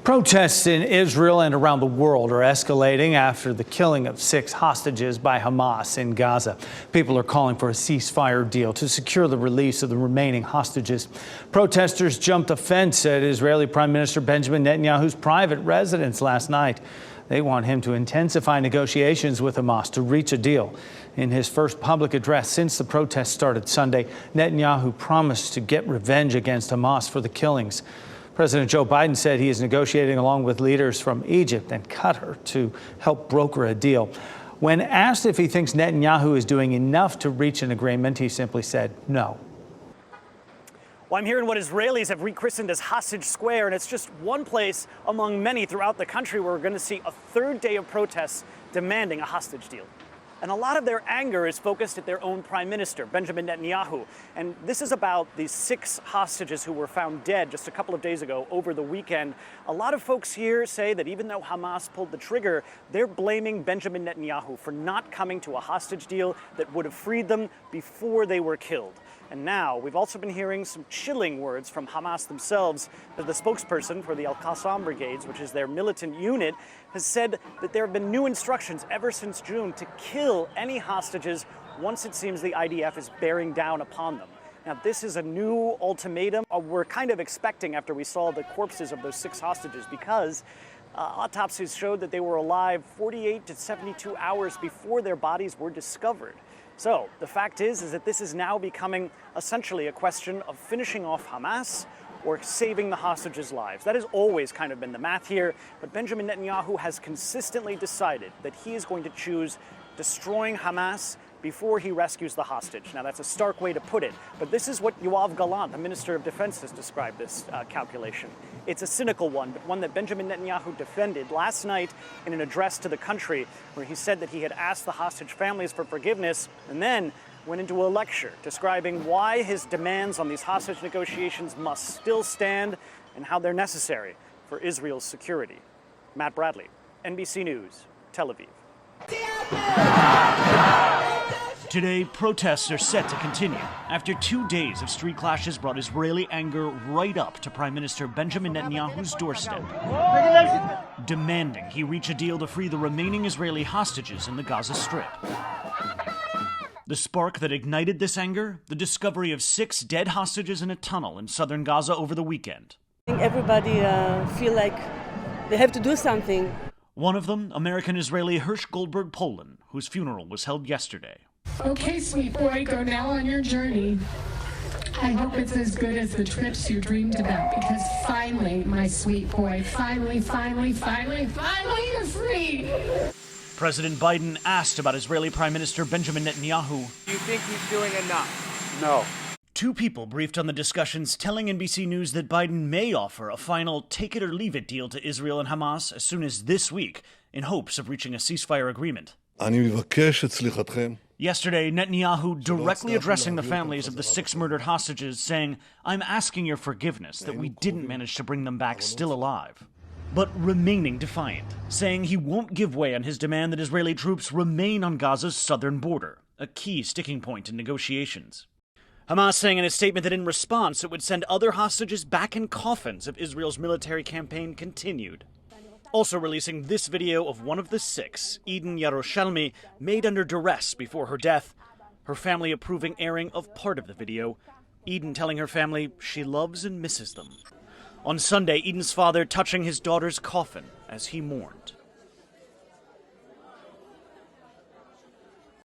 Protests in Israel and around the world are escalating after the killing of 6 hostages by Hamas in Gaza. People are calling for a ceasefire deal to secure the release of the remaining hostages. Protesters jumped a fence at Israeli Prime Minister Benjamin Netanyahu's private residence last night. They want him to intensify negotiations with Hamas to reach a deal. In his first public address since the protests started Sunday, Netanyahu promised to get revenge against Hamas for the killings. President Joe Biden said he is negotiating along with leaders from Egypt and Qatar to help broker a deal. When asked if he thinks Netanyahu is doing enough to reach an agreement, he simply said no. Well, I'm here in what Israelis have rechristened as Hostage Square, and it's just one place among many throughout the country where we're going to see a third day of protests demanding a hostage deal. And a lot of their anger is focused at their own prime minister, Benjamin Netanyahu. And this is about these 6 hostages who were found dead just a couple of days ago over the weekend. A lot of folks here say that even though Hamas pulled the trigger, they're blaming Benjamin Netanyahu for not coming to a hostage deal that would have freed them before they were killed. And now we've also been hearing some chilling words from Hamas themselves. The spokesperson for the Al-Qassam brigades, which is their militant unit, has said that there have been new instructions ever since June to kill any hostages once it seems the IDF is bearing down upon them. Now, this is a new ultimatum we're kind of expecting after we saw the corpses of those 6 hostages, because autopsies showed that they were alive 48 to 72 hours before their bodies were discovered. So the fact is that this is now becoming essentially a question of finishing off Hamas or saving the hostages' lives. That has always kind of been the math here, but Benjamin Netanyahu has consistently decided that he is going to choose destroying Hamas before he rescues the hostage. Now, that's a stark way to put it, but this is what Yoav Gallant, the Minister of Defense, has described this calculation. It's a cynical one, but one that Benjamin Netanyahu defended last night in an address to the country, where he said that he had asked the hostage families for forgiveness and then went into a lecture describing why his demands on these hostage negotiations must still stand and how they're necessary for Israel's security. Matt Bradley, NBC News, Tel Aviv. Today, protests are set to continue after 2 days of street clashes brought Israeli anger right up to Prime Minister Benjamin Netanyahu's doorstep, demanding he reach a deal to free the remaining Israeli hostages in the Gaza Strip. The spark that ignited this anger? The discovery of 6 dead hostages in a tunnel in southern Gaza over the weekend. Everybody feel like they have to do something. One of them, American-Israeli Hirsch Goldberg Poland, whose funeral was held yesterday. Okay, sweet boy, go now on your journey. I hope it's as good as the trips you dreamed about, because finally, my sweet boy, finally, you're free. President Biden asked about Israeli Prime Minister Benjamin Netanyahu. Do you think he's doing enough? No. 2 people briefed on the discussions, telling NBC News that Biden may offer a final take-it-or-leave-it deal to Israel and Hamas as soon as this week, in hopes of reaching a ceasefire agreement. Yesterday, Netanyahu directly addressing the families of the 6 murdered hostages, saying, "I'm asking your forgiveness that we didn't manage to bring them back still alive," but remaining defiant, saying he won't give way on his demand that Israeli troops remain on Gaza's southern border, a key sticking point in negotiations. Hamas saying in a statement that in response it would send other hostages back in coffins if Israel's military campaign continued. Also releasing this video of one of the 6, Eden Yerushalmi, made under duress before her death, her family approving airing of part of the video, Eden telling her family she loves and misses them. On Sunday, Eden's father touching his daughter's coffin as he mourned.